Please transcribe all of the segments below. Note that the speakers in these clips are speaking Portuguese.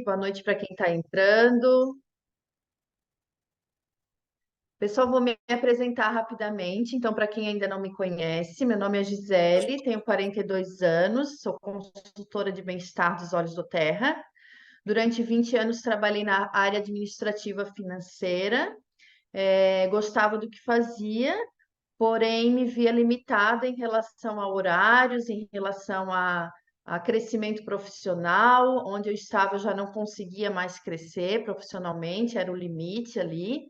Boa noite para quem está entrando. Pessoal, vou me apresentar rapidamente. Então, para quem ainda não me conhece, meu nome é Gisele, tenho 42 anos, sou consultora de bem-estar dos Olhos do Terra. Durante 20 anos trabalhei na área administrativa financeira, gostava do que fazia, porém me via limitada em relação a horários, em relação a crescimento profissional, onde eu estava eu já não conseguia mais crescer profissionalmente, era o limite ali.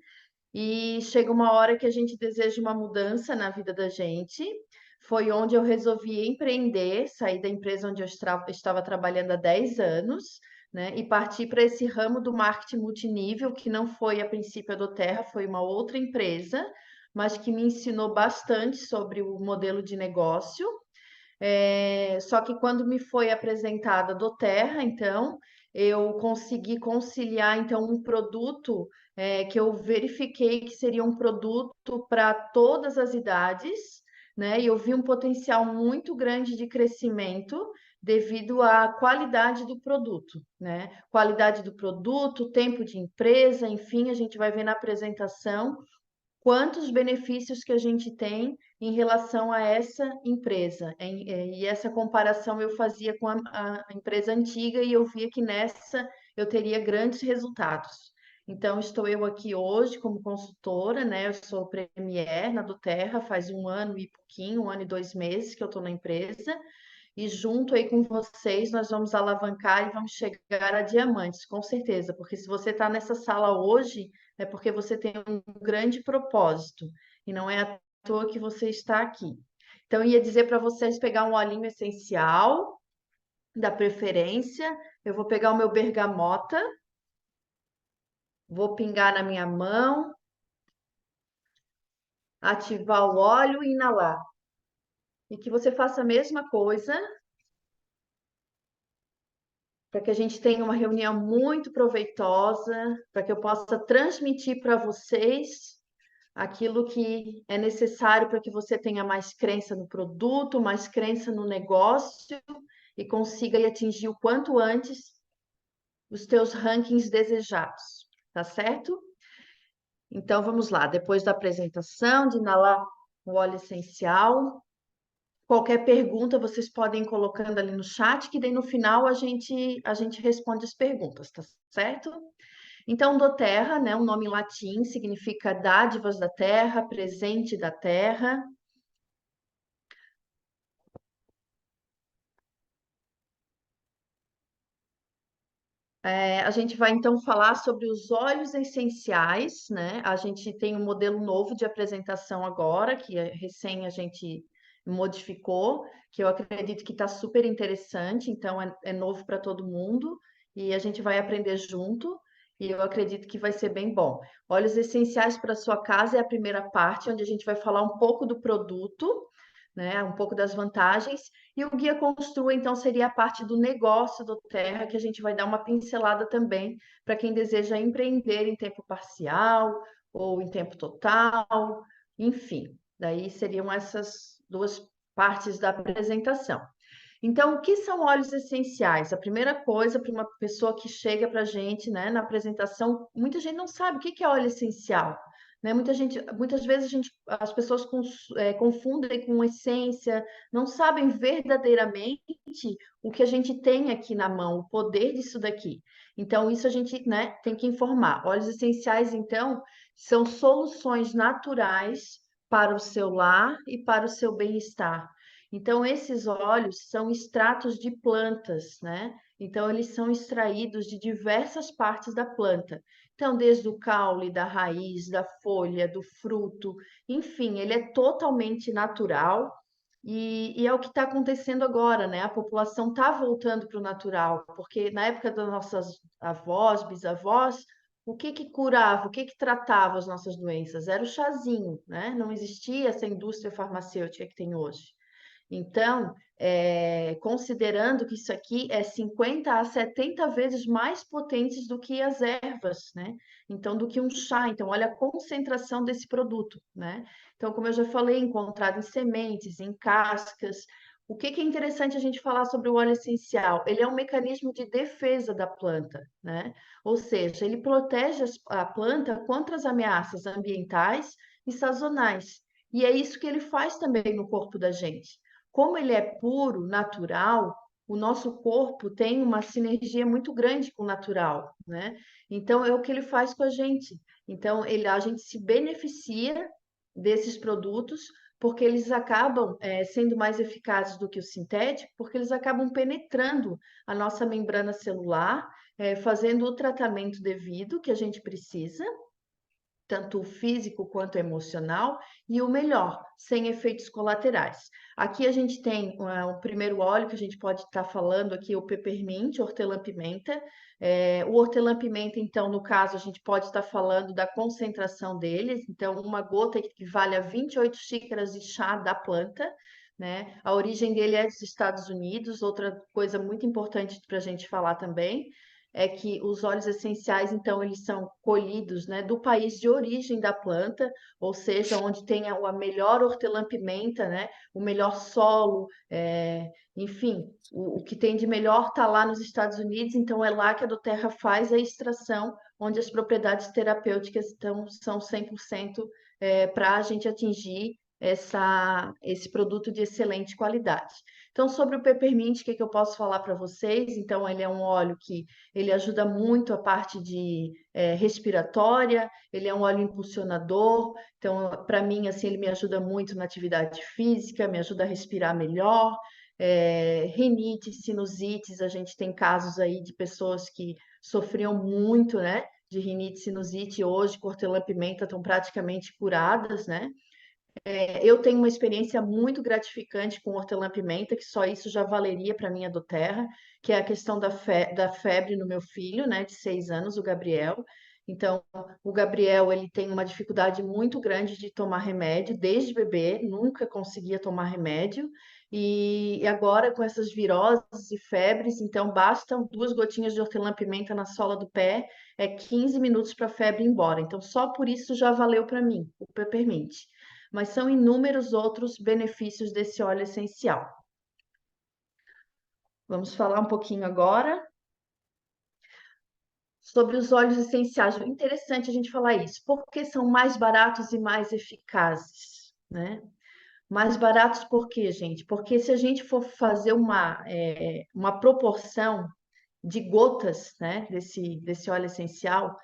E chega uma hora que a gente deseja uma mudança na vida da gente. Foi onde eu resolvi empreender, sair da empresa onde eu estava trabalhando há 10 anos, né? E partir para esse ramo do marketing multinível, que não foi a princípio a doTERRA, foi uma outra empresa, mas que me ensinou bastante sobre o modelo de negócio. Só que quando me foi apresentada a doTERRA, então, eu consegui conciliar então um produto que eu verifiquei que seria um produto para todas as idades, né? E eu vi um potencial muito grande de crescimento devido à qualidade do produto, né? Qualidade do produto, tempo de empresa, enfim, a gente vai ver na apresentação quantos benefícios que a gente tem em relação a essa empresa. E essa comparação eu fazia com a empresa antiga e eu via que nessa eu teria grandes resultados. Então, estou eu aqui hoje como consultora, né? Eu sou Premier na doTERRA, faz um ano e pouquinho, um ano e 2 meses que eu estou na empresa, e junto aí com vocês nós vamos alavancar e vamos chegar a diamantes, com certeza, porque se você está nessa sala hoje, é porque você tem um grande propósito, e não é à toa que você está aqui. Então, eu ia dizer para vocês pegar um olhinho essencial, da preferência, eu vou pegar o meu bergamota, vou pingar na minha mão, ativar o óleo e inalar. E que você faça a mesma coisa para que a gente tenha uma reunião muito proveitosa, para que eu possa transmitir para vocês aquilo que é necessário para que você tenha mais crença no produto, mais crença no negócio e consiga aí atingir o quanto antes os teus rankings desejados, tá certo? Então vamos lá, depois da apresentação, de inalar o óleo essencial, qualquer pergunta vocês podem ir colocando ali no chat, que daí no final a gente responde as perguntas, tá certo? Então, doTERRA, né, um nome em latim, significa dádivas da terra, presente da terra. A gente vai então falar sobre os óleos essenciais, né? A gente tem um modelo novo de apresentação agora, que recém a gente modificou, que eu acredito que está super interessante, então é novo para todo mundo e a gente vai aprender junto. E eu acredito que vai ser bem bom. Óleos essenciais para sua casa é a primeira parte, onde a gente vai falar um pouco do produto, né? Um pouco das vantagens. E o guia Construa, então, seria a parte do negócio do Terra, que a gente vai dar uma pincelada também para quem deseja empreender em tempo parcial ou em tempo total, enfim. Daí seriam essas duas partes da apresentação. Então, o que são óleos essenciais? A primeira coisa para uma pessoa que chega para a gente, né, na apresentação, muita gente não sabe o que é óleo essencial, né? Muitas vezes as pessoas confundem com essência, não sabem verdadeiramente o que a gente tem aqui na mão, o poder disso daqui. Então, isso a gente, né, tem que informar. Óleos essenciais, então, são soluções naturais para o seu lar e para o seu bem-estar. Então, esses óleos são extratos de plantas, né? Então, eles são extraídos de diversas partes da planta. Então, desde o caule, da raiz, da folha, do fruto, enfim, ele é totalmente natural e é o que está acontecendo agora, né? A população está voltando para o natural, porque na época das nossas avós, bisavós, o que que curava, o que que tratava as nossas doenças? Era o chazinho, né? Não existia essa indústria farmacêutica que tem hoje. Então, considerando que isso aqui é 50 a 70 vezes mais potentes do que as ervas, né? Então, do que um chá. Então, olha a concentração desse produto, né? Então, como eu já falei, encontrado em sementes, em cascas. O que que é interessante a gente falar sobre o óleo essencial? Ele é um mecanismo de defesa da planta, né? Ou seja, ele protege a planta contra as ameaças ambientais e sazonais. E é isso que ele faz também no corpo da gente. Como ele é puro, natural, o nosso corpo tem uma sinergia muito grande com o natural, né? Então é o que ele faz com a gente. Então a gente se beneficia desses produtos porque eles acabam sendo mais eficazes do que o sintético, porque eles acabam penetrando a nossa membrana celular, fazendo o tratamento devido que a gente precisa, tanto o físico quanto o emocional, e o melhor, sem efeitos colaterais. Aqui a gente tem o primeiro óleo que a gente pode estar falando aqui, o peppermint, hortelã-pimenta. O hortelã-pimenta, então, no caso, a gente pode estar falando da concentração deles, então, uma gota equivale a 28 xícaras de chá da planta, né? A origem dele é dos Estados Unidos, outra coisa muito importante para a gente falar também é que os óleos essenciais, então, eles são colhidos, né, do país de origem da planta, ou seja, onde tem a melhor hortelã-pimenta, né, o melhor solo, enfim, o que tem de melhor está lá nos Estados Unidos, então é lá que a doTERRA faz a extração, onde as propriedades terapêuticas são 100% para a gente atingir esse produto de excelente qualidade. Então, sobre o peppermint, o que eu posso falar para vocês? Então, ele é um óleo que ele ajuda muito a parte de respiratória, ele é um óleo impulsionador, então, para mim, assim, ele me ajuda muito na atividade física, me ajuda a respirar melhor. Rinite, sinusites, a gente tem casos aí de pessoas que sofriam muito, né, de rinite, sinusite, e hoje, com hortelã-pimenta, estão praticamente curadas, né? Eu tenho uma experiência muito gratificante com hortelã-pimenta, que só isso já valeria para mim a doTERRA, que é a questão da febre no meu filho, né, de 6 anos, o Gabriel. Então, o Gabriel, ele tem uma dificuldade muito grande de tomar remédio, desde bebê, nunca conseguia tomar remédio. E agora, com essas viroses e febres, então, bastam 2 gotinhas de hortelã-pimenta na sola do pé, 15 minutos para a febre ir embora. Então, só por isso já valeu para mim, o peppermint, mas são inúmeros outros benefícios desse óleo essencial. Vamos falar um pouquinho agora sobre os óleos essenciais. É interessante a gente falar isso, porque são mais baratos e mais eficazes, né? Mais baratos por quê, gente? Porque se a gente for fazer uma proporção de gotas, né, desse óleo essencial,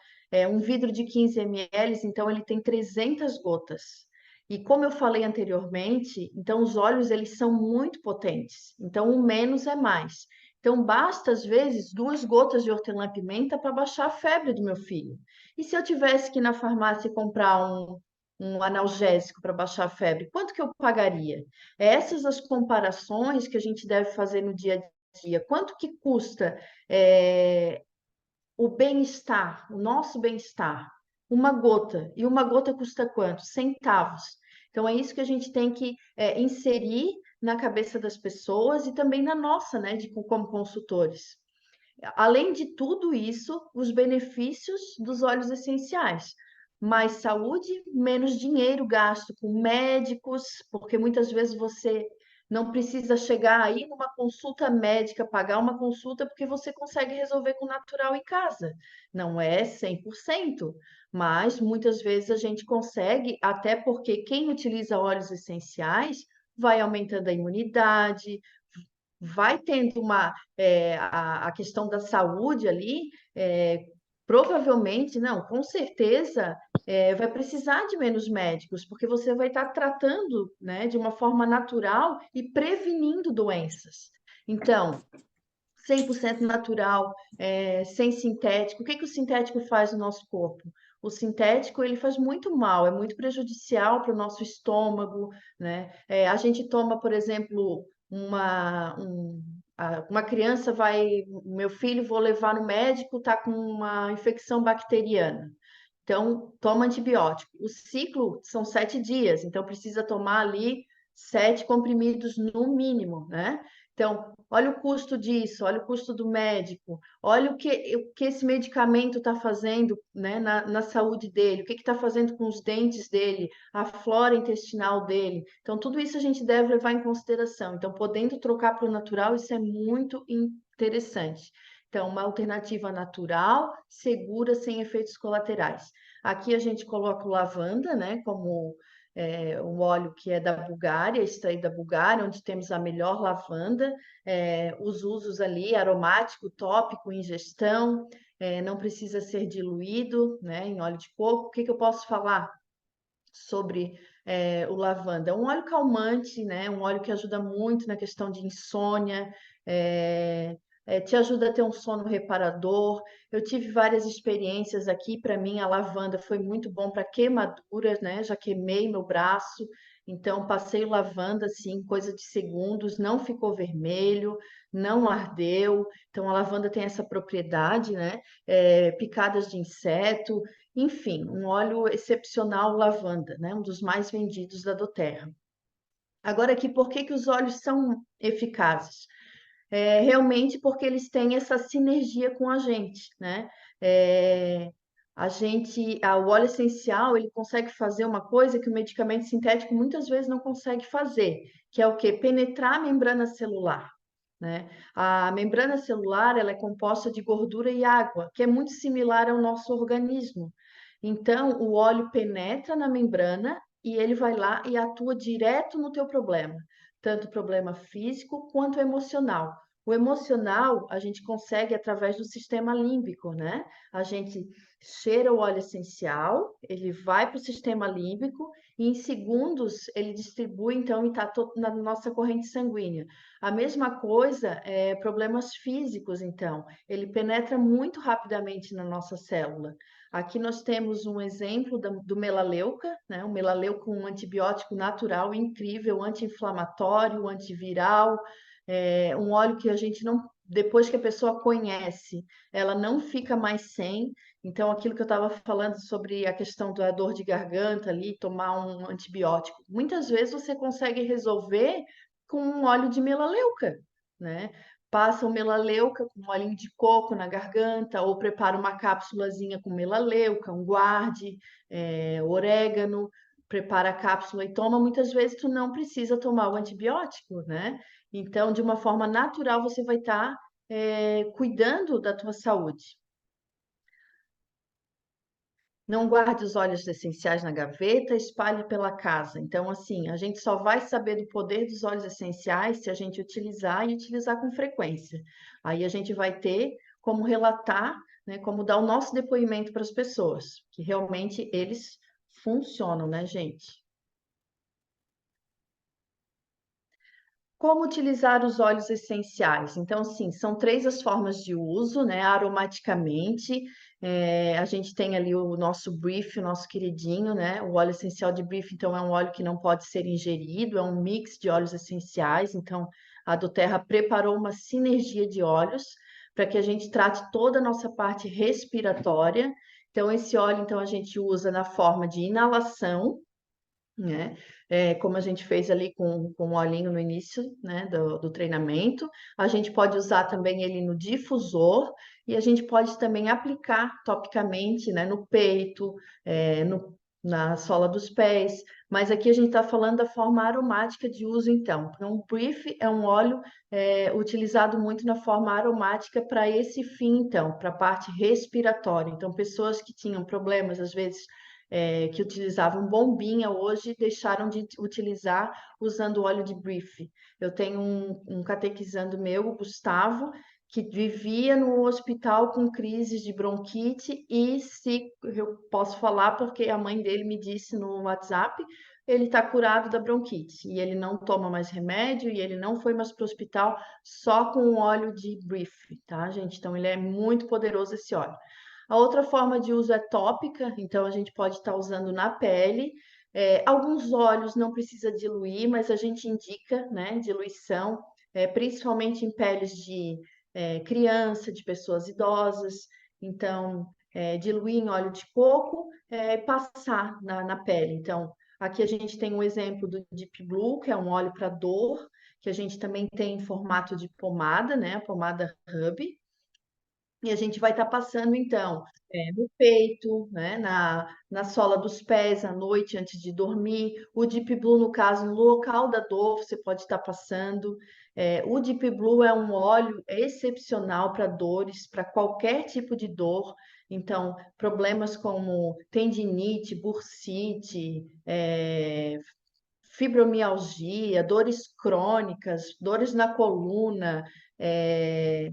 um vidro de 15 ml, então ele tem 300 gotas. E como eu falei anteriormente, então os óleos eles são muito potentes. Então o menos é mais. Então basta às vezes 2 gotas de hortelã-pimenta para baixar a febre do meu filho. E se eu tivesse que ir na farmácia comprar um analgésico para baixar a febre, quanto que eu pagaria? Essas as comparações que a gente deve fazer no dia a dia. Quanto que custa é, o bem-estar, o nosso bem-estar? Uma gota. E uma gota custa quanto? Centavos. Então, é isso que a gente tem que inserir na cabeça das pessoas e também na nossa, né, como consultores. Além de tudo isso, os benefícios dos óleos essenciais. Mais saúde, menos dinheiro gasto com médicos, porque muitas vezes você não precisa chegar aí numa consulta médica, pagar uma consulta, porque você consegue resolver com natural em casa. Não é 100%, mas muitas vezes a gente consegue, até porque quem utiliza óleos essenciais vai aumentando a imunidade, vai tendo a questão da saúde ali, provavelmente, não, com certeza, vai precisar de menos médicos, porque você vai estar tratando, né, de uma forma natural e prevenindo doenças. Então, 100% natural, sem sintético. O que que o sintético faz no nosso corpo? O sintético ele faz muito mal, é muito prejudicial para o nosso estômago, né? A gente toma, por exemplo, uma criança vai, meu filho, vou levar no médico, tá com uma infecção bacteriana. Então, toma antibiótico. O ciclo são 7 dias, então precisa tomar ali 7 comprimidos no mínimo, né? Então, olha o custo disso, olha o custo do médico, olha o que esse medicamento está fazendo, né, na saúde dele, o que está fazendo com os dentes dele, a flora intestinal dele. Então, tudo isso a gente deve levar em consideração. Então, podendo trocar para o natural, isso é muito interessante. Então, uma alternativa natural, segura, sem efeitos colaterais. Aqui a gente coloca o lavanda, né, como um óleo que é da Bulgária, extraído da Bulgária, onde temos a melhor lavanda, os usos ali, aromático, tópico, ingestão, não precisa ser diluído, né, em óleo de coco. O que que eu posso falar sobre o lavanda? É um óleo calmante, né, um óleo que ajuda muito na questão de insônia, é, te ajuda a ter um sono reparador. Eu tive várias experiências aqui. Para mim, a lavanda foi muito bom para queimaduras, né? Já queimei meu braço, então passei o lavanda assim, coisa de segundos, não ficou vermelho, não ardeu. Então, a lavanda tem essa propriedade, né? Picadas de inseto, enfim, um óleo excepcional lavanda, né? Um dos mais vendidos da doTERRA. Agora aqui, por que que os óleos são eficazes? Realmente porque eles têm essa sinergia com a gente, né? É, o óleo essencial, ele consegue fazer uma coisa que o medicamento sintético muitas vezes não consegue fazer, que é o quê? Penetrar a membrana celular, né? A membrana celular, ela é composta de gordura e água, que é muito similar ao nosso organismo. Então, o óleo penetra na membrana e ele vai lá e atua direto no teu problema, tanto problema físico quanto emocional. O emocional a gente consegue através do sistema límbico, né? A gente cheira o óleo essencial, ele vai para o sistema límbico e em segundos ele distribui, então, e está na nossa corrente sanguínea. A mesma coisa problemas físicos, então, ele penetra muito rapidamente na nossa célula. Aqui nós temos um exemplo do melaleuca, né? O melaleuca, um antibiótico natural incrível, anti-inflamatório, antiviral, um óleo que a gente não, depois que a pessoa conhece, ela não fica mais sem. Então, aquilo que eu estava falando sobre a questão da dor de garganta ali, tomar um antibiótico, muitas vezes você consegue resolver com um óleo de melaleuca, né? Passa o melaleuca com um olhinho de coco na garganta, ou prepara uma cápsulazinha com melaleuca, um guarde, orégano, prepara a cápsula e toma. Muitas vezes tu não precisa tomar o antibiótico, né? Então, de uma forma natural, você vai estar cuidando da tua saúde. Não guarde os óleos essenciais na gaveta, espalhe pela casa. Então, assim, a gente só vai saber do poder dos óleos essenciais se a gente utilizar e utilizar com frequência. Aí a gente vai ter como relatar, né, como dar o nosso depoimento para as pessoas, que realmente eles funcionam, né, gente? Como utilizar os óleos essenciais? Então, sim, são três as formas de uso, né? Aromaticamente, a gente tem ali o nosso brief, o nosso queridinho, né? O óleo essencial de brief, então, é um óleo que não pode ser ingerido, é um mix de óleos essenciais. Então, a doTERRA preparou uma sinergia de óleos para que a gente trate toda a nossa parte respiratória. Então, esse óleo, então, a gente usa na forma de inalação, né? Como a gente fez ali com o olhinho no início, né, do treinamento. A gente pode usar também ele no difusor e a gente pode também aplicar topicamente, né, no peito, na sola dos pés. Mas aqui a gente está falando da forma aromática de uso, então. Então, o brief é um óleo utilizado muito na forma aromática para esse fim, então, para a parte respiratória. Então, pessoas que tinham problemas, às vezes, que utilizavam bombinha, hoje deixaram de utilizar usando óleo de brief. Eu tenho um catequizando meu, o Gustavo, que vivia no hospital com crises de bronquite e se eu posso falar porque a mãe dele me disse no WhatsApp, ele está curado da bronquite e ele não toma mais remédio e ele não foi mais para o hospital só com o óleo de brief, tá, gente? Então ele é muito poderoso esse óleo. A outra forma de uso é tópica, então a gente pode estar usando na pele. Alguns óleos não precisa diluir, mas a gente indica, né, diluição, principalmente em peles de criança, de pessoas idosas. Então, diluir em óleo de coco, passar na pele. Então, aqui a gente tem um exemplo do Deep Blue, que é um óleo para dor, que a gente também tem em formato de pomada, né? A pomada Hub. E a gente vai estar passando, então, no peito, né, na sola dos pés, à noite, antes de dormir. O Deep Blue, no caso, no local da dor, você pode estar passando. O Deep Blue é um óleo excepcional para dores, para qualquer tipo de dor. Então, problemas como tendinite, bursite, fibromialgia, dores crônicas, dores na coluna, é,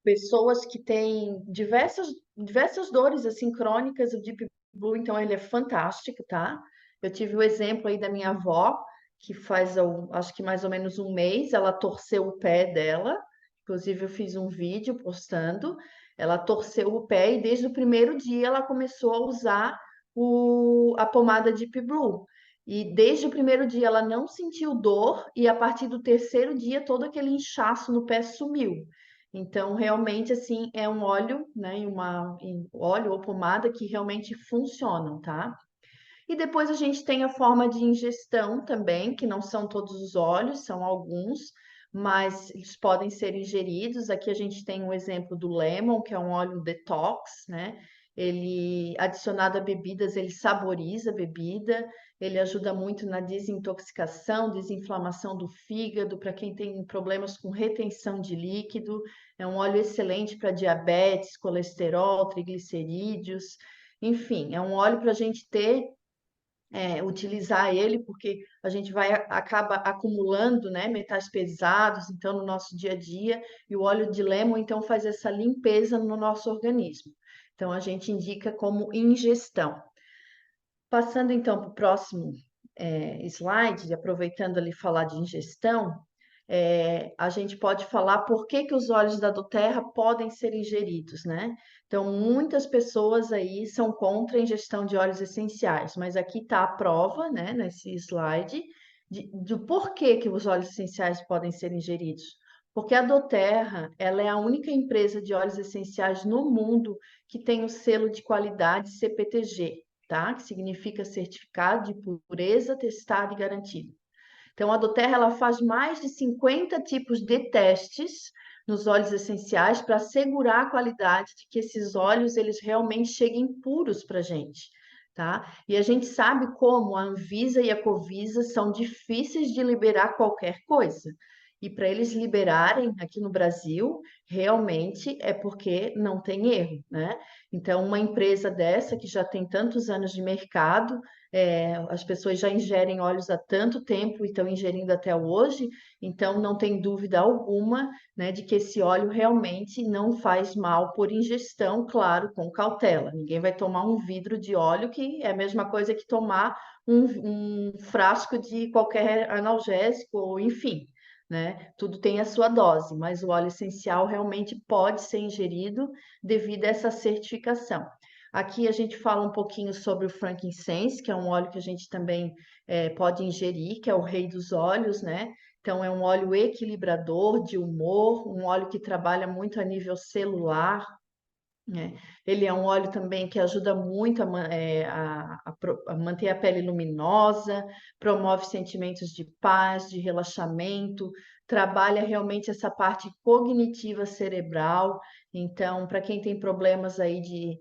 pessoas que têm diversas dores assim crônicas, o Deep Blue, então ele é fantástico, tá? Eu tive o exemplo aí da minha avó, que faz, acho que mais ou menos um mês, ela torceu o pé dela, inclusive eu fiz um vídeo postando, ela torceu o pé e desde o primeiro dia ela começou a usar a pomada Deep Blue. E desde o primeiro dia ela não sentiu dor, e a partir do terceiro dia todo aquele inchaço no pé sumiu. Então, realmente, assim, é um óleo, né, óleo ou pomada que realmente funcionam, tá? E depois a gente tem a forma de ingestão também, que não são todos os óleos, são alguns, mas eles podem ser ingeridos. Aqui a gente tem um exemplo do lemon, que é um óleo detox, né? Ele, adicionado a bebidas, ele saboriza a bebida, ele ajuda muito na desintoxicação, desinflamação do fígado, para quem tem problemas com retenção de líquido. É um óleo excelente para diabetes, colesterol, triglicerídeos. Enfim, é um óleo para a gente utilizar ele, porque a gente acaba acumulando, né, metais pesados, então, no nosso dia a dia, e o óleo de lemon, então, faz essa limpeza no nosso organismo. Então, a gente indica como ingestão. Passando, então, para o próximo slide, aproveitando ali falar de ingestão, a gente pode falar por que que os óleos da doTERRA podem ser ingeridos, né? Então, muitas pessoas aí são contra a ingestão de óleos essenciais, mas aqui está a prova, né, nesse slide, do porquê que os óleos essenciais podem ser ingeridos. Porque a doTERRA, ela é a única empresa de óleos essenciais no mundo que tem o selo de qualidade CPTG, tá? Que significa Certificado de Pureza Testado e Garantido. Então, a doTERRA ela faz mais de 50 tipos de testes nos óleos essenciais para assegurar a qualidade de que esses óleos eles realmente cheguem puros para a gente, tá? E a gente sabe como a Anvisa e a Covisa são difíceis de liberar qualquer coisa. E para eles liberarem aqui no Brasil, realmente é porque não tem erro, né? Então, uma empresa dessa que já tem tantos anos de mercado, as pessoas já ingerem óleos há tanto tempo e estão ingerindo até hoje, então não tem dúvida alguma, né, de que esse óleo realmente não faz mal por ingestão, claro, com cautela. Ninguém vai tomar um vidro de óleo, que é a mesma coisa que tomar um frasco de qualquer analgésico, ou enfim. Né? Tudo tem a sua dose, mas o óleo essencial realmente pode ser ingerido devido a essa certificação. Aqui a gente fala um pouquinho sobre o frankincense, que é um óleo que a gente também pode ingerir, que é o rei dos óleos, né? Então, é um óleo equilibrador de humor, um óleo que trabalha muito a nível celular, né? Ele é um óleo também que ajuda muito a manter a pele luminosa, promove sentimentos de paz, de relaxamento, trabalha realmente essa parte cognitiva cerebral. Então, para quem tem problemas aí de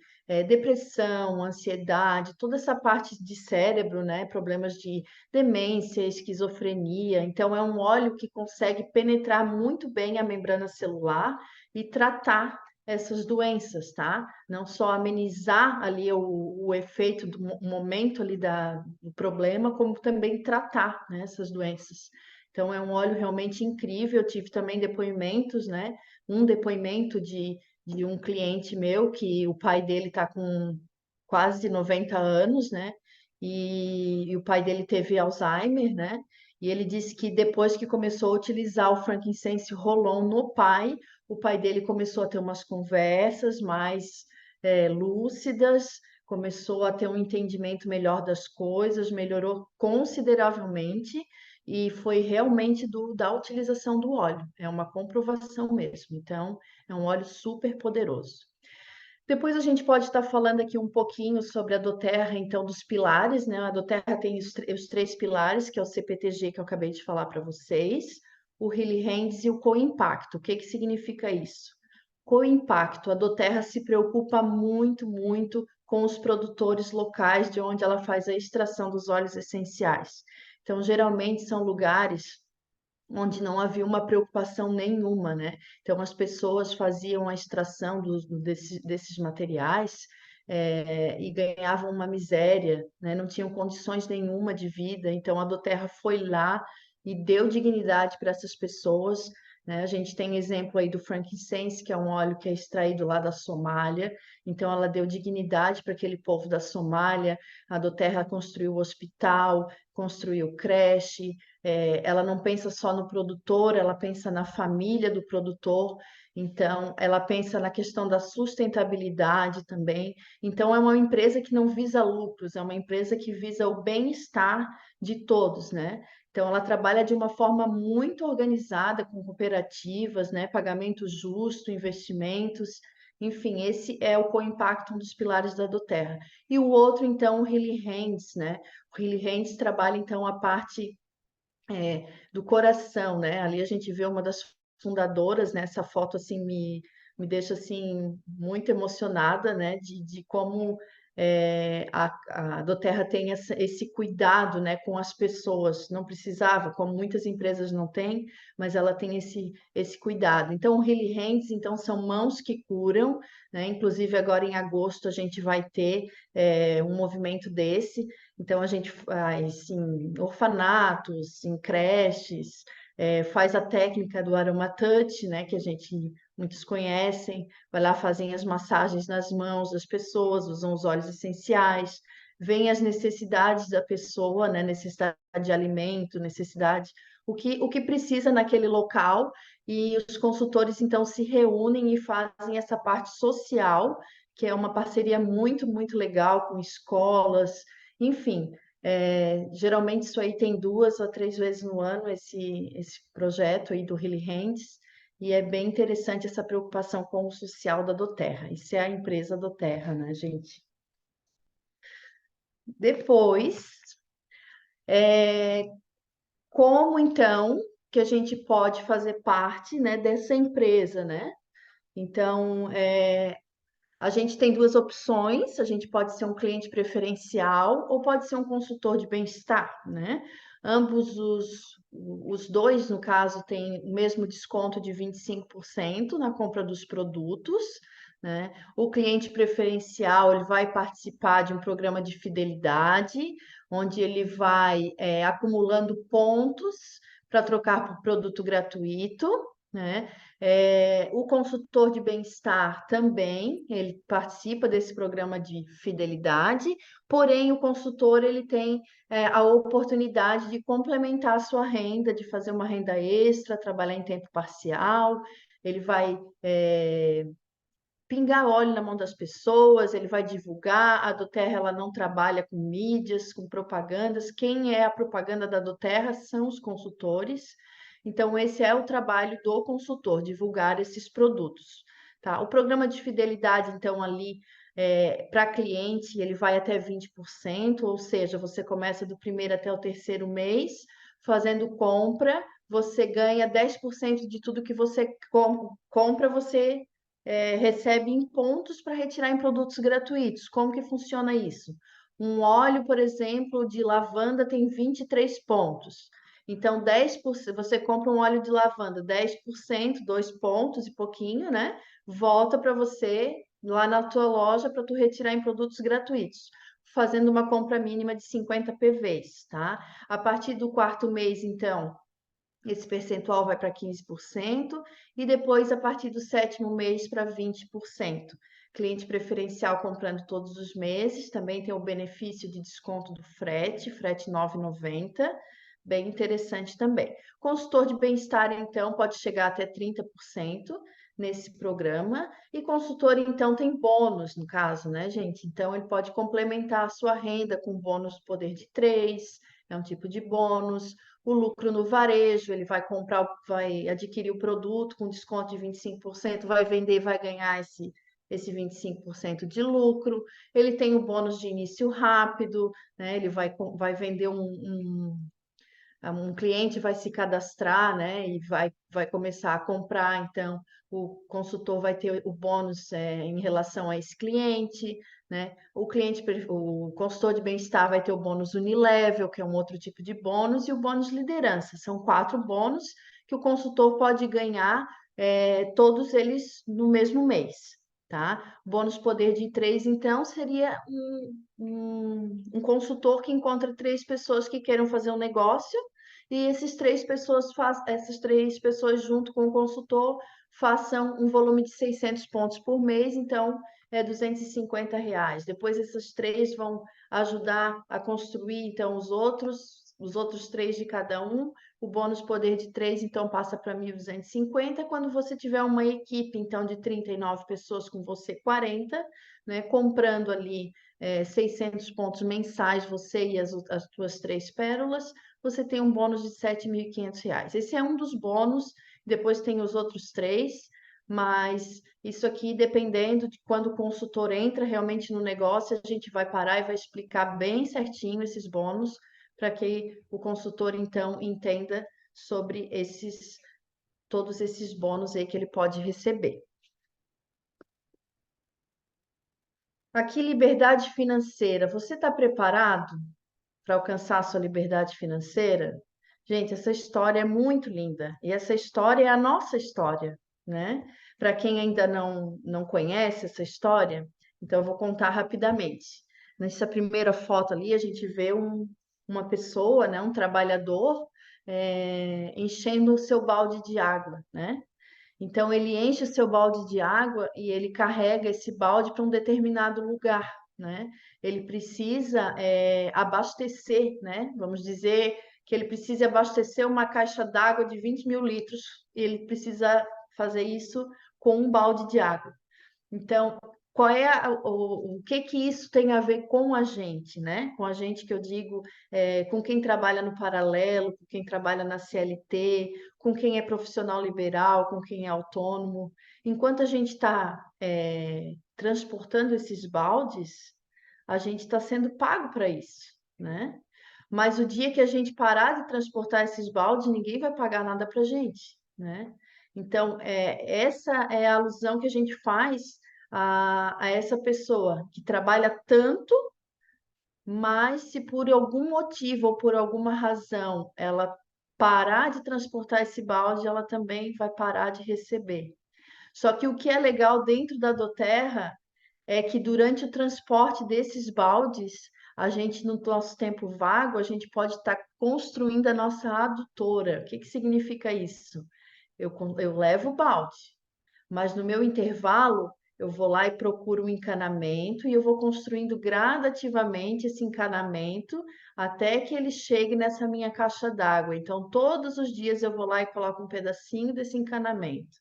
depressão, ansiedade, toda essa parte de cérebro, né? Problemas de demência, esquizofrenia. Então, é um óleo que consegue penetrar muito bem a membrana celular e tratar essas doenças, tá? Não só amenizar ali o efeito do momento ali do problema, como também tratar, né, essas doenças. Então, é um óleo realmente incrível. Eu tive também depoimentos, né? Um depoimento de um cliente meu que o pai dele está com quase 90 anos, né? E o pai dele teve Alzheimer, né? E ele disse que depois que começou a utilizar o frankincense Rolon no pai, o pai dele começou a ter umas conversas mais lúcidas, começou a ter um entendimento melhor das coisas, melhorou consideravelmente e foi realmente da utilização do óleo. É uma comprovação mesmo. Então, é um óleo super poderoso. Depois a gente pode estar falando aqui um pouquinho sobre a doTERRA, então, dos pilares, né? A doTERRA tem os três pilares, que é o CPTG que eu acabei de falar para vocês, o Healy Hands e o Co-Impacto. O que que significa isso? Co-Impacto, a doTERRA se preocupa muito, muito com os produtores locais de onde ela faz a extração dos óleos essenciais. Então, geralmente são lugares onde não havia uma preocupação nenhuma, né? Então, as pessoas faziam a extração desses materiais e ganhavam uma miséria, né? Não tinham condições nenhuma de vida. Então, a doTERRA foi lá e deu dignidade para essas pessoas, né? A gente tem exemplo aí do frankincense, que é um óleo que é extraído lá da Somália. Então, ela deu dignidade para aquele povo da Somália. A doTERRA construiu hospital, construiu creche, ela não pensa só no produtor, ela pensa na família do produtor, então ela pensa na questão da sustentabilidade também. Então é uma empresa que não visa lucros, é uma empresa que visa o bem-estar de todos, né? Então ela trabalha de uma forma muito organizada com cooperativas, né? Pagamento justo, investimentos. Enfim, esse é o co-impacto, um dos pilares da doTERRA. E o outro, então, o Healy Hands, né? O Healy Hands trabalha, então, a parte do coração, né? Ali a gente vê uma das fundadoras, né? Essa foto assim me deixa assim muito emocionada, né? De como a doTERRA tem esse cuidado, né? Com as pessoas. Não precisava, como muitas empresas não têm, mas ela tem esse cuidado. Então, o Healy Hands, então, são mãos que curam, né? Inclusive agora em agosto a gente vai ter um movimento desse. Então, a gente faz em orfanatos, em creches, faz a técnica do aromatouch, né, que muitos conhecem, vai lá, fazem as massagens nas mãos das pessoas, usam os óleos essenciais, veem as necessidades da pessoa, né, necessidade de alimento, necessidade, o que precisa naquele local, e os consultores, então, se reúnem e fazem essa parte social, que é uma parceria muito, muito legal com escolas, enfim, geralmente isso aí tem 2 a 3 vezes no ano, esse projeto aí do Healy Hands, e é bem interessante essa preocupação com o social da doTERRA. Isso é a empresa doTERRA, né, gente? Depois, como então que a gente pode fazer parte, né, dessa empresa, né? Então, a gente tem duas opções, a gente pode ser um cliente preferencial ou pode ser um consultor de bem-estar, né? Ambos os dois, no caso, têm o mesmo desconto de 25% na compra dos produtos, né? O cliente preferencial, ele vai participar de um programa de fidelidade, onde ele vai acumulando pontos para trocar por produto gratuito, né? O consultor de bem-estar também, ele participa desse programa de fidelidade, porém o consultor ele tem a oportunidade de complementar a sua renda, de fazer uma renda extra, trabalhar em tempo parcial, ele vai pingar óleo na mão das pessoas, ele vai divulgar. A doTERRA ela não trabalha com mídias, com propagandas. Quem é a propaganda da doTERRA são os consultores. Então, esse é o trabalho do consultor, divulgar esses produtos. Tá? O programa de fidelidade, então, ali para cliente, ele vai até 20%, ou seja, você começa do primeiro até o terceiro mês, fazendo compra, você ganha 10% de tudo que você compra, você recebe em pontos para retirar em produtos gratuitos. Como que funciona isso? Um óleo, por exemplo, de lavanda tem 23 pontos. Então, 10%, você compra um óleo de lavanda, 10%, 2 pontos e pouquinho, né? Volta para você lá na tua loja para tu retirar em produtos gratuitos, fazendo uma compra mínima de 50 PVs, tá? A partir do quarto mês, então, esse percentual vai para 15% e depois, a partir do sétimo mês, para 20%. Cliente preferencial comprando todos os meses, também tem o benefício de desconto do frete 9,90, bem interessante também. Consultor de bem-estar, então, pode chegar até 30% nesse programa, e consultor, então, tem bônus, no caso, né, gente? Então, ele pode complementar a sua renda com bônus do poder de 3, é um tipo de bônus. O lucro no varejo, ele vai comprar, vai adquirir o produto com desconto de 25%, vai vender, vai ganhar esse 25% de lucro. Ele tem o bônus de início rápido, né? Ele vai vender um cliente vai se cadastrar, né, e vai começar a comprar, então o consultor vai ter o bônus em relação a esse cliente, né? O consultor de bem-estar vai ter o bônus unilevel, que é um outro tipo de bônus, e o bônus liderança. São 4 bônus que o consultor pode ganhar, todos eles no mesmo mês, tá? Bônus poder de 3, então, seria um consultor que encontra 3 pessoas que queiram fazer um negócio e essas três pessoas junto com o consultor façam um volume de 600 pontos por mês, então é R$ 250. Depois essas três vão ajudar a construir então os outros 3 de cada um. O bônus poder de 3 então passa para 1.250. Quando você tiver uma equipe então de 39 pessoas com você 40, né, comprando ali 600 pontos mensais, você e as tuas 3 pérolas, você tem um bônus de R$ 7.500. Esse é um dos bônus, depois tem os outros 3, mas isso aqui, dependendo de quando o consultor entra realmente no negócio, a gente vai parar e vai explicar bem certinho esses bônus, para que o consultor, então, entenda sobre todos esses bônus aí que ele pode receber. Aqui, liberdade financeira. Você está preparado para alcançar a sua liberdade financeira? Gente, essa história é muito linda. E essa história é a nossa história, né? Para quem ainda não conhece essa história, então eu vou contar rapidamente. Nessa primeira foto ali, a gente vê uma pessoa, né, um trabalhador, enchendo o seu balde de água, né? Então ele enche o seu balde de água e ele carrega esse balde para um determinado lugar, né? Ele precisa abastecer, né? Vamos dizer que ele precisa abastecer uma caixa d'água de 20.000 litros e ele precisa fazer isso com um balde de água. Então, qual é o que que isso tem a ver com a gente, né? Com a gente que eu digo, com quem trabalha no paralelo, com quem trabalha na CLT, com quem é profissional liberal, com quem é autônomo. Enquanto a gente está transportando esses baldes, a gente está sendo pago para isso, né? Mas o dia que a gente parar de transportar esses baldes, ninguém vai pagar nada para a gente, né? Então, essa é a alusão que a gente faz a essa pessoa que trabalha tanto, mas se por algum motivo ou por alguma razão ela parar de transportar esse balde, ela também vai parar de receber. Só que o que é legal dentro da Doterra é que durante o transporte desses baldes, a gente, no nosso tempo vago, a gente pode estar construindo a nossa adutora. O que que significa isso? Eu levo o balde, mas no meu intervalo eu vou lá e procuro um encanamento e eu vou construindo gradativamente esse encanamento até que ele chegue nessa minha caixa d'água. Então, todos os dias eu vou lá e coloco um pedacinho desse encanamento.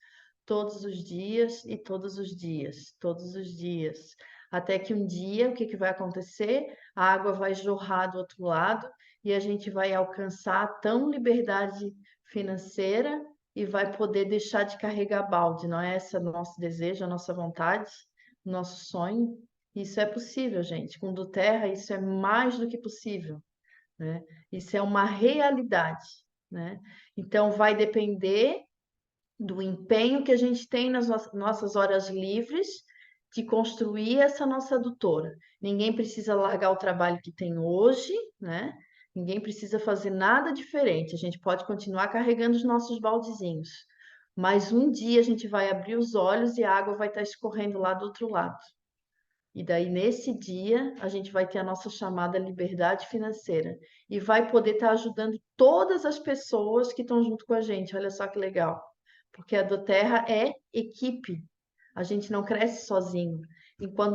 Todos os dias e todos os dias, todos os dias. Até que um dia, o que que vai acontecer? A água vai jorrar do outro lado e a gente vai alcançar a tão liberdade financeira e vai poder deixar de carregar balde. Não é esse o nosso desejo, a nossa vontade, o nosso sonho? Isso é possível, gente. Com do Terra, isso é mais do que possível, né? Isso é uma realidade, né? Então, vai depender do empenho que a gente tem nas nossas horas livres de construir essa nossa adutora. Ninguém precisa largar o trabalho que tem hoje, né? Ninguém precisa fazer nada diferente. A gente pode continuar carregando os nossos baldezinhos. Mas um dia a gente vai abrir os olhos e a água vai estar escorrendo lá do outro lado. E daí, nesse dia, a gente vai ter a nossa chamada liberdade financeira e vai poder estar ajudando todas as pessoas que estão junto com a gente. Olha só que legal. Porque a Doterra é equipe. A gente não cresce sozinho.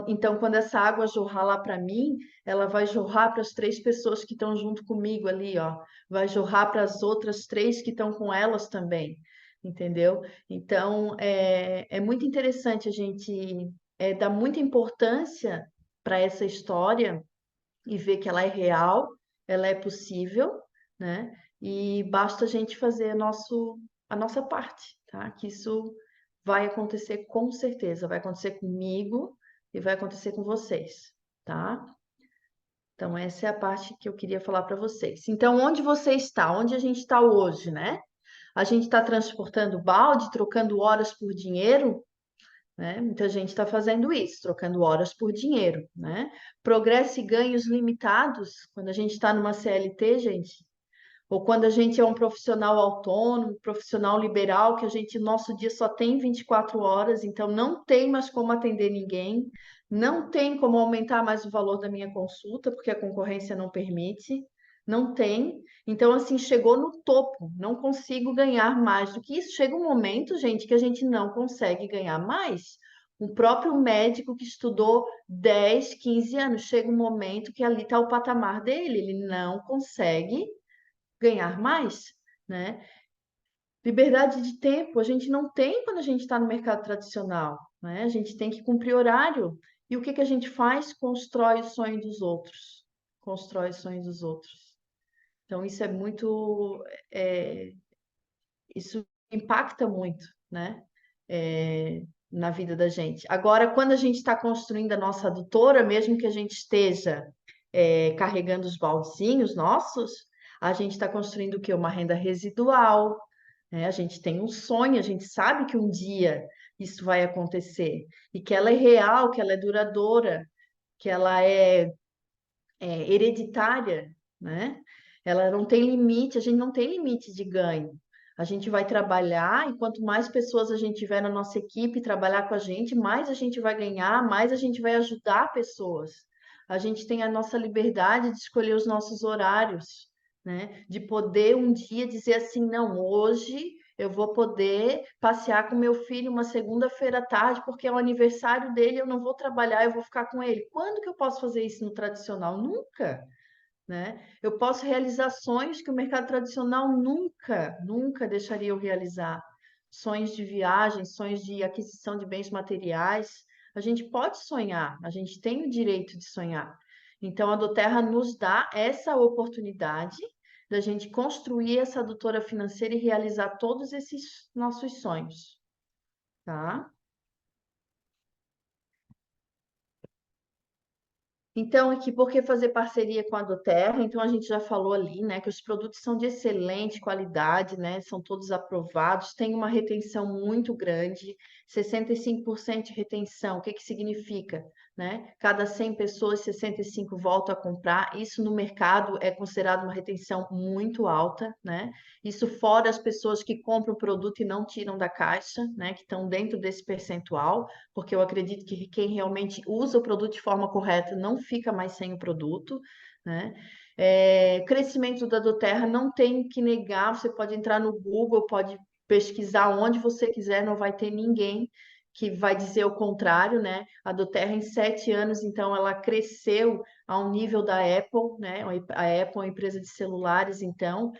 Então, quando essa água jorrar lá para mim, ela vai jorrar para as 3 pessoas que estão junto comigo ali, ó. Vai jorrar para as outras 3 que estão com elas também. Entendeu? Então, é muito interessante a gente dar muita importância para essa história e ver que ela é real, ela é possível, né? E basta a gente fazer a nossa parte, tá? Que isso vai acontecer com certeza, vai acontecer comigo e vai acontecer com vocês, tá? Então, essa é a parte que eu queria falar para vocês. Então, onde você está? Onde a gente está hoje, né? A gente está transportando balde, trocando horas por dinheiro, né? Muita gente está fazendo isso, trocando horas por dinheiro, né? Progresso e ganhos limitados, quando a gente está numa CLT, gente, ou quando a gente é um profissional autônomo, profissional liberal, que a gente, nosso dia só tem 24 horas, então não tem mais como atender ninguém, não tem como aumentar mais o valor da minha consulta, porque a concorrência não permite, não tem. Então, assim, chegou no topo, não consigo ganhar mais do que isso. Chega um momento, gente, que a gente não consegue ganhar mais. O próprio médico que estudou 10, 15 anos, chega um momento que ali está o patamar dele, ele não consegue ganhar mais, né? Liberdade de tempo a gente não tem quando a gente está no mercado tradicional, né? A gente tem que cumprir horário. E o que que a gente faz? Constrói o sonho dos outros. Constrói o sonho dos outros. Então, isso é muito. é, Isso impacta muito, né? Na vida da gente. Agora, quando a gente está construindo a nossa adutora, mesmo que a gente esteja carregando os baldezinhos nossos, a gente está construindo o quê? Uma renda residual, né? A gente tem um sonho, a gente sabe que um dia isso vai acontecer e que ela é real, que ela é duradoura, que ela é hereditária, né? Ela não tem limite, a gente não tem limite de ganho. A gente vai trabalhar e quanto mais pessoas a gente tiver na nossa equipe trabalhar com a gente, mais a gente vai ganhar, mais a gente vai ajudar pessoas. A gente tem a nossa liberdade de escolher os nossos horários, né? De poder um dia dizer assim, não, hoje eu vou poder passear com meu filho uma segunda-feira à tarde, porque é o aniversário dele, eu não vou trabalhar, eu vou ficar com ele. Quando que eu posso fazer isso no tradicional? Nunca, né? Eu posso realizar sonhos que o mercado tradicional nunca deixaria eu realizar. Sonhos de viagem, sonhos de aquisição de bens materiais. A gente pode sonhar, a gente tem o direito de sonhar. Então, a Doterra nos dá essa oportunidade da gente construir essa adutora financeira e realizar todos esses nossos sonhos, tá? Então, aqui, por que fazer parceria com a Doterra? Então, a gente já falou ali, né, que os produtos são de excelente qualidade, né, são todos aprovados, tem uma retenção muito grande, 65% de retenção. O que que significa, né? Cada 100 pessoas, 65 voltam a comprar. Isso no mercado é considerado uma retenção muito alta, né? Isso fora as pessoas que compram o produto e não tiram da caixa, né, que estão dentro desse percentual, porque eu acredito que quem realmente usa o produto de forma correta não fica mais sem o produto, né? Crescimento da Doterra não tem que negar, você pode entrar no Google, pode pesquisar onde você quiser, não vai ter ninguém que vai dizer o contrário, né? A Doterra em 7 anos, então, ela cresceu ao nível da Apple, né? A Apple é uma empresa de celulares, então,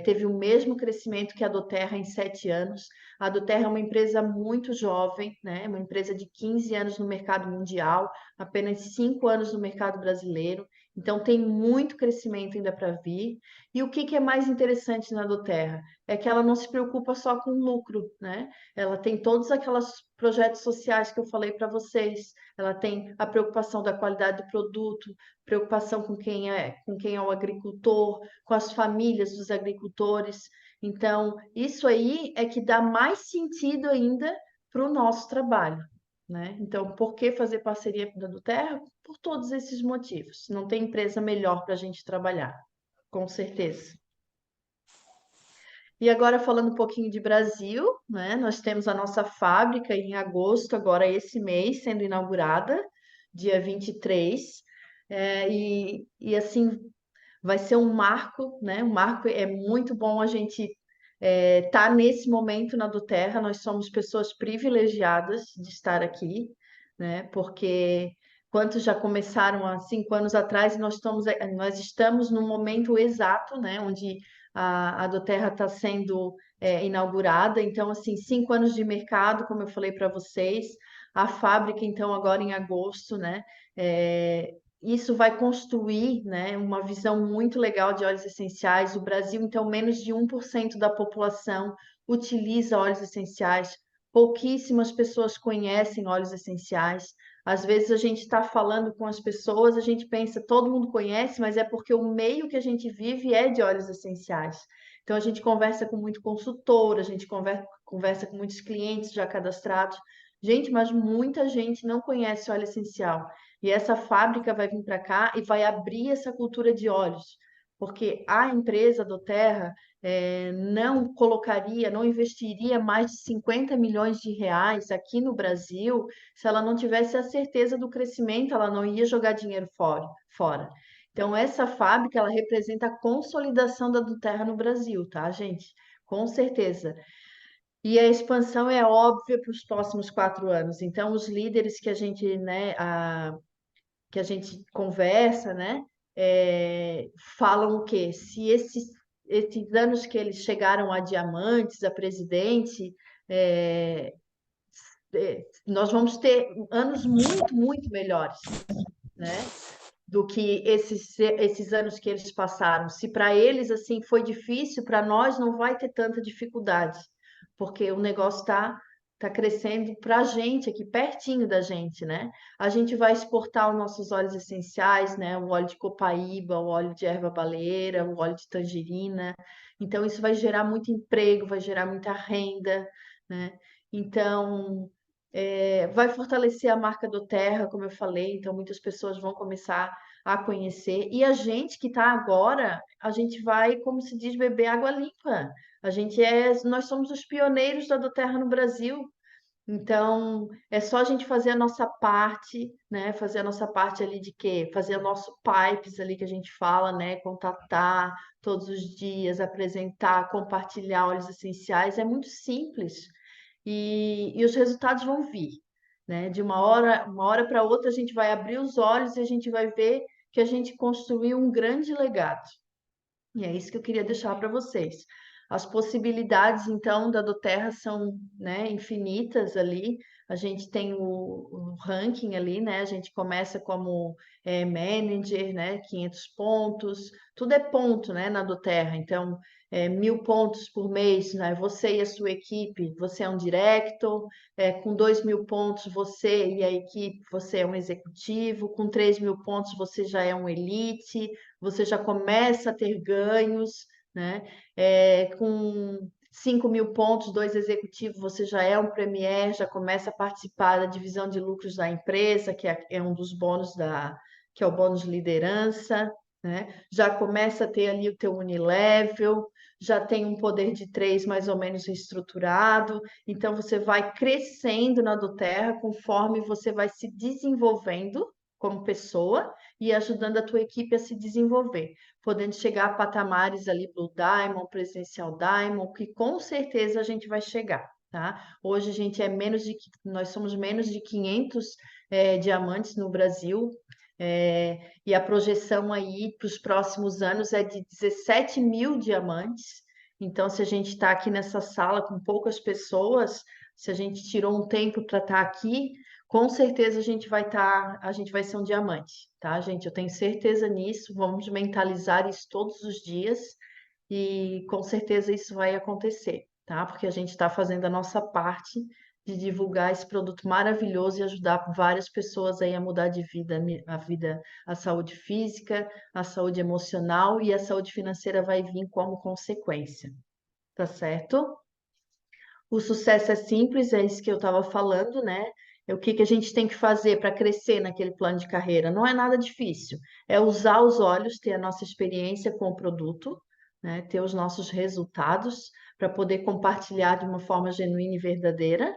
teve o mesmo crescimento que a Doterra em 7 anos. A Doterra é uma empresa muito jovem, né? Uma empresa de 15 anos no mercado mundial, apenas 5 anos no mercado brasileiro. Então, tem muito crescimento ainda para vir. E o que que é mais interessante na Doterra? É que ela não se preocupa só com lucro, né? Ela tem todos aqueles projetos sociais que eu falei para vocês. Ela tem a preocupação da qualidade do produto, preocupação com quem é o agricultor, com as famílias dos agricultores. Então, isso aí é que dá mais sentido ainda para o nosso trabalho, né? Então, por que fazer parceria com a Terra? Por todos esses motivos. Não tem empresa melhor para a gente trabalhar, com certeza. E agora falando um pouquinho de Brasil, né? Nós temos a nossa fábrica em agosto, agora esse mês, sendo inaugurada, dia 23. E assim, vai ser um marco, né? Um marco, é muito bom a gente estar nesse momento na Doterra. Nós somos pessoas privilegiadas de estar aqui, né? Porque quantos já começaram há 5 anos atrás, e nós estamos no momento exato, né? Onde a Doterra está sendo inaugurada. Então, assim, 5 anos de mercado, como eu falei para vocês. A fábrica, então, agora em agosto, né? Isso vai construir, né, uma visão muito legal de óleos essenciais. O Brasil, então, menos de 1% da população utiliza óleos essenciais. Pouquíssimas pessoas conhecem óleos essenciais. Às vezes a gente está falando com as pessoas, a gente pensa, todo mundo conhece, mas é porque o meio que a gente vive é de óleos essenciais. Então a gente conversa com muito consultor, a gente conversa com muitos clientes já cadastrados. Gente, mas muita gente não conhece óleo essencial. E essa fábrica vai vir para cá e vai abrir essa cultura de óleos, porque a empresa do Terra não colocaria, não investiria mais de 50 milhões de reais aqui no Brasil se ela não tivesse a certeza do crescimento, ela não ia jogar dinheiro fora. Então, essa fábrica, ela representa a consolidação da Terra no Brasil, tá, gente? Com certeza. E a expansão é óbvia para os próximos 4 anos. Então, os líderes que a gente, né, que a gente conversa, né, falam o quê? Se esses anos que eles chegaram a diamantes, a presidente, é, nós vamos ter anos muito, muito melhores, né? Do que esses anos que eles passaram. Se para eles assim foi difícil, para nós não vai ter tanta dificuldade, porque o negócio tá crescendo para a gente aqui pertinho da gente, né? A gente vai exportar os nossos óleos essenciais, né? O óleo de copaíba, o óleo de erva baleeira, o óleo de tangerina. Então isso vai gerar muito emprego, vai gerar muita renda, né? Então vai fortalecer a marca do Terra, como eu falei, então muitas pessoas vão começar a conhecer. E a gente que está agora, a gente vai, como se diz, beber água limpa. Nós somos os pioneiros da do Terra no Brasil. Então, é só a gente fazer a nossa parte, né? Fazer a nossa parte ali de quê? Fazer o nosso pipes ali que a gente fala, né? Contatar todos os dias, apresentar, compartilhar óleos essenciais. É muito simples e os resultados vão vir, né? De uma hora para outra, a gente vai abrir os olhos e a gente vai ver que a gente construiu um grande legado. E é isso que eu queria deixar para vocês. As possibilidades, então, da Doterra são, né, infinitas ali. A gente tem o ranking ali, né? A gente começa como manager, né? 500 pontos. Tudo é ponto, né, na Doterra. Então, 1.000 pontos por mês, né? Você e a sua equipe, você é um director. Com 2.000 pontos, você e a equipe, você é um executivo. Com 3.000 pontos, você já é um elite, você já começa a ter ganhos, né? Com 5.000 pontos, 2 executivos, você já é um premier, já começa a participar da divisão de lucros da empresa, que é um dos bônus que é o bônus de liderança, né? Já começa a ter ali o teu unilevel, já tem um poder de 3 mais ou menos estruturado, então você vai crescendo na Doterra conforme você vai se desenvolvendo como pessoa e ajudando a tua equipe a se desenvolver, podendo chegar a patamares ali Blue Diamond, Presencial Diamond, que com certeza a gente vai chegar, tá? Hoje a gente nós somos menos de 500 diamantes no Brasil, e a projeção aí para os próximos anos é de 17.000 diamantes. Então, se a gente está aqui nessa sala com poucas pessoas, se a gente tirou um tempo para estar aqui, com certeza a gente vai ser um diamante, tá, gente? Eu tenho certeza nisso. Vamos mentalizar isso todos os dias e com certeza isso vai acontecer, tá? Porque a gente está fazendo a nossa parte de divulgar esse produto maravilhoso e ajudar várias pessoas aí a mudar de vida, a saúde física, a saúde emocional e a saúde financeira vai vir como consequência, tá certo? O sucesso é simples, é isso que eu estava falando, né? É o que que a gente tem que fazer para crescer naquele plano de carreira. Não é nada difícil. É usar os olhos, ter a nossa experiência com o produto, né? Ter os nossos resultados para poder compartilhar de uma forma genuína e verdadeira.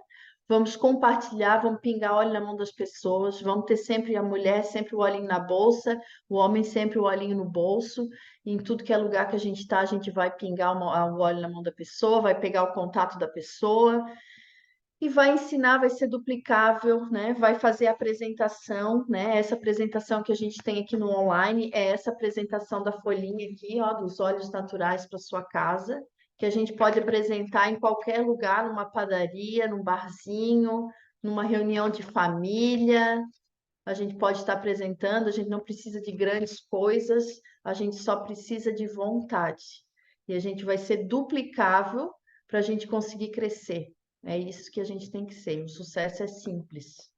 Vamos compartilhar, vamos pingar óleo na mão das pessoas, vamos ter sempre a mulher, sempre o olhinho na bolsa, o homem sempre o olhinho no bolso. Em tudo que é lugar que a gente está, a gente vai pingar o óleo na mão da pessoa, vai pegar o contato da pessoa e vai ensinar, vai ser duplicável, né? Vai fazer a apresentação, né? Essa apresentação que a gente tem aqui no online é essa apresentação da folhinha aqui, ó, dos óleos naturais para sua casa, que a gente pode apresentar em qualquer lugar, numa padaria, num barzinho, numa reunião de família, a gente pode estar apresentando, a gente não precisa de grandes coisas, a gente só precisa de vontade. E a gente vai ser duplicável para a gente conseguir crescer. É isso que a gente tem que ser. O sucesso é simples.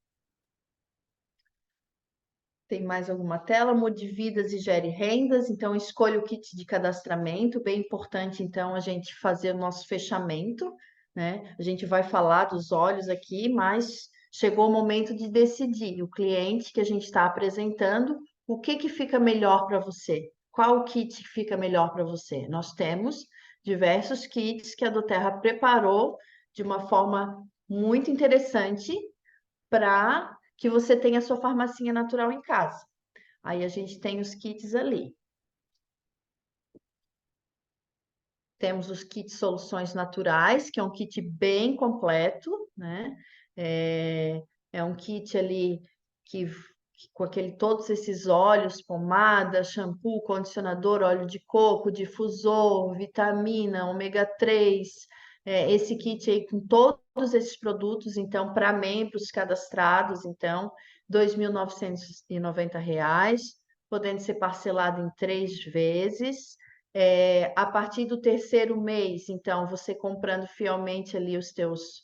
Tem mais alguma tela? Mude vidas e gere rendas. Então, escolha o kit de cadastramento. Bem importante, então, a gente fazer o nosso fechamento, né? A gente vai falar dos olhos aqui, mas chegou o momento de decidir. O cliente que a gente está apresentando, o que fica melhor para você? Qual o kit que fica melhor para você? Nós temos diversos kits que a doTERRA preparou de uma forma muito interessante para que você tenha a sua farmacinha natural em casa. Aí a gente tem os kits ali. Temos os kits Soluções Naturais, que é um kit bem completo, né? É, é um kit ali com todos esses óleos, pomada, shampoo, condicionador, óleo de coco, difusor, vitamina, ômega 3. Esse kit aí com todos esses produtos, então, para membros cadastrados, então, R$ 2.990, podendo ser parcelado em 3 vezes. A partir do terceiro mês, então, você comprando fielmente ali os teus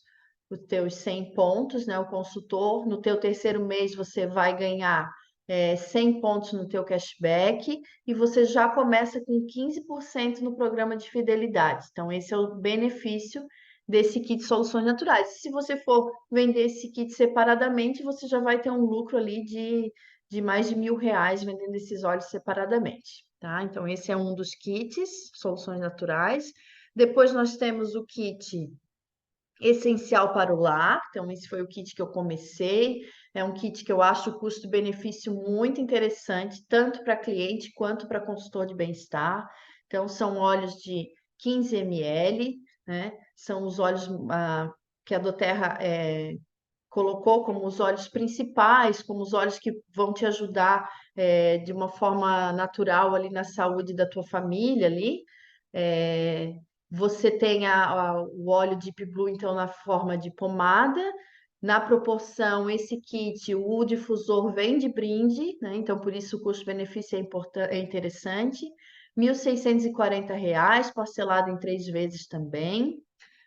100 pontos, né? O consultor, no teu terceiro mês você vai ganhar 100 pontos no teu cashback e você já começa com 15% no programa de fidelidade. Então, esse é o benefício desse kit Soluções Naturais. Se você for vender esse kit separadamente, você já vai ter um lucro ali de mais de R$ 1.000 vendendo esses óleos separadamente, tá? Então, esse é um dos kits, Soluções Naturais. Depois nós temos o kit Essencial para o Lar. Então, esse foi o kit que eu comecei. É um kit que eu acho o custo-benefício muito interessante, tanto para cliente quanto para consultor de bem-estar. Então, são óleos de 15 ml, né? São os óleos que a doTERRA colocou como os óleos principais, como os óleos que vão te ajudar de uma forma natural ali na saúde da tua família ali. É, você tem o óleo Deep Blue, então, na forma de pomada. Na proporção, esse kit, o difusor vem de brinde, né? Então, por isso o custo-benefício é interessante. R$ 1.640, parcelado em 3 vezes também.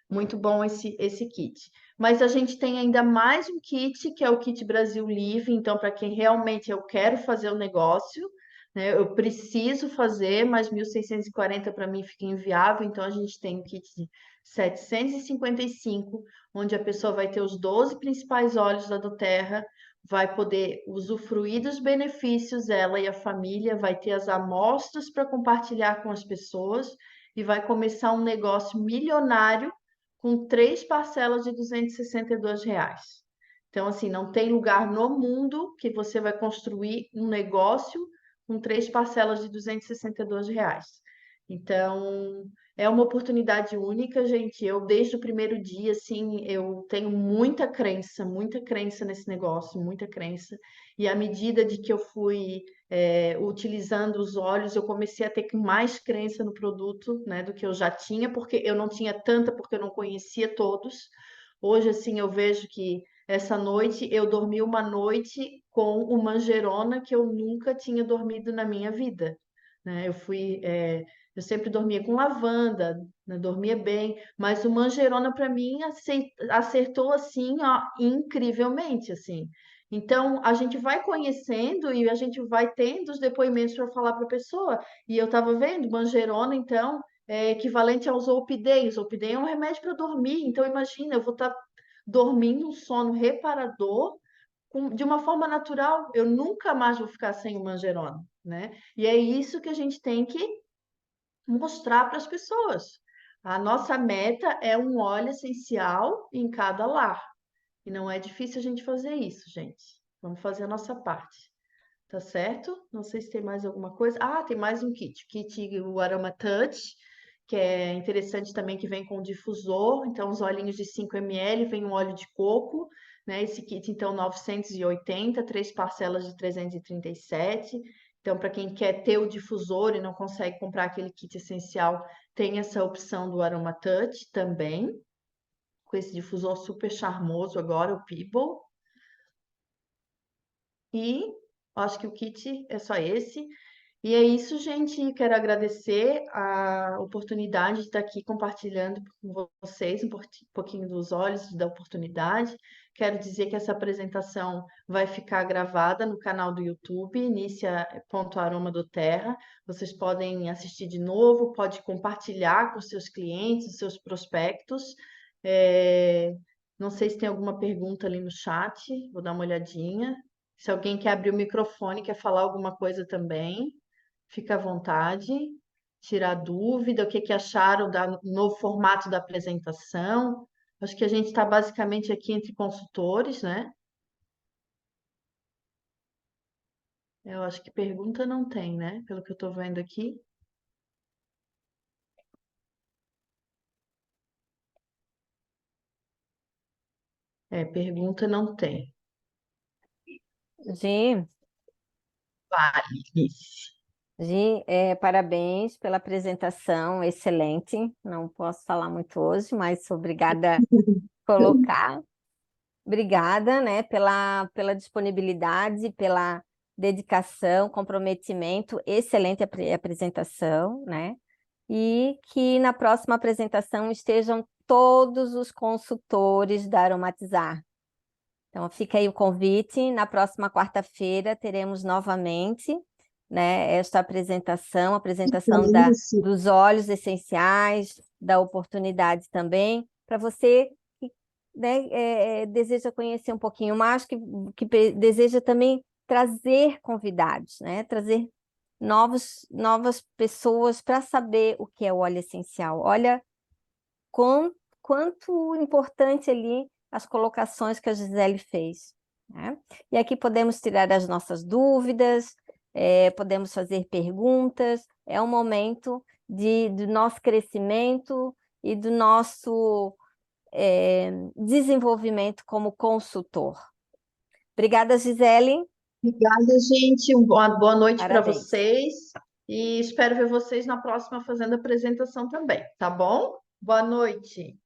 Muito bom esse kit. Mas a gente tem ainda mais um kit, que é o kit Brasil Livre. Então, para quem realmente eu quero fazer o negócio, né, eu preciso fazer, mas 1.640 para mim fica inviável. Então, a gente tem o kit de 755, onde a pessoa vai ter os 12 principais óleos da doTERRA, vai poder usufruir dos benefícios, ela e a família, vai ter as amostras para compartilhar com as pessoas e vai começar um negócio milionário com 3 parcelas de R$ 262. Então, assim, não tem lugar no mundo que você vai construir um negócio com 3 parcelas de R$ 262. Então, é uma oportunidade única, gente. Eu, desde o primeiro dia, assim, eu tenho muita crença nesse negócio, muita crença. E à medida de que eu fui utilizando os óleos, eu comecei a ter mais crença no produto, né, do que eu já tinha, porque eu não tinha tanta, porque eu não conhecia todos. Hoje, assim, eu vejo que essa noite eu dormi uma noite com uma manjerona que eu nunca tinha dormido na minha vida, né? Eu sempre dormia com lavanda, né? Dormia bem, mas o manjerona para mim acertou assim, ó, incrivelmente, assim. Então, a gente vai conhecendo e a gente vai tendo os depoimentos para falar para a pessoa. E eu estava vendo, manjerona, então, é equivalente ao Zolpidem. O Zolpidem é um remédio para dormir. Então, imagina, eu vou estar dormindo um sono reparador de uma forma natural. Eu nunca mais vou ficar sem o manjerona, né? E é isso que a gente tem que mostrar para as pessoas. A nossa meta é um óleo essencial em cada lar. E não é difícil a gente fazer isso, gente. Vamos fazer a nossa parte. Tá certo? Não sei se tem mais alguma coisa. Ah, tem mais um kit. Kit o Aroma Touch, que é interessante também, que vem com difusor. Então, os olhinhos de 5 ml, vem um óleo de coco, né? Esse kit, então, 980, 3 parcelas de 337. Então, para quem quer ter o difusor e não consegue comprar aquele kit essencial, tem essa opção do Aroma Touch também, com esse difusor super charmoso agora, o People. E acho que o kit é só esse. E é isso, gente. Quero agradecer a oportunidade de estar aqui compartilhando com vocês pouquinho dos olhos da oportunidade. Quero dizer que essa apresentação vai ficar gravada no canal do YouTube, Inicia.aroma do Terra. Vocês podem assistir de novo, pode compartilhar com seus clientes, seus prospectos. É, Não sei se tem alguma pergunta ali no chat, vou dar uma olhadinha. Se alguém quer abrir o microfone, quer falar alguma coisa também. Fica à vontade, tirar dúvida, o que que acharam do novo formato da apresentação. Acho que a gente está basicamente aqui entre consultores, né? Eu acho que pergunta não tem, né? Pelo que eu estou vendo aqui. Pergunta não tem. Gi, Vale, Alice. Gi, parabéns pela apresentação, excelente. Não posso falar muito hoje, mas sou obrigada a colocar. Obrigada, né, pela disponibilidade, pela dedicação, comprometimento, excelente apresentação, né? E que na próxima apresentação estejam todos os consultores da Aromatizar. Então, fica aí o convite. Na próxima quarta-feira teremos novamente, né, esta apresentação Isso. dos óleos essenciais, da oportunidade também, para você que, né, deseja conhecer um pouquinho mais, que deseja também trazer convidados, né, trazer novas pessoas para saber o que é o óleo essencial. Olha quanto importante ali as colocações que a Gisele fez, né? E aqui podemos tirar as nossas dúvidas, podemos fazer perguntas, é um momento do nosso crescimento e do nosso desenvolvimento como consultor. Obrigada, Gisele. Obrigada, gente. Uma boa noite para Parabéns. vocês. E espero ver vocês na próxima fazendo a apresentação também, tá bom? Boa noite.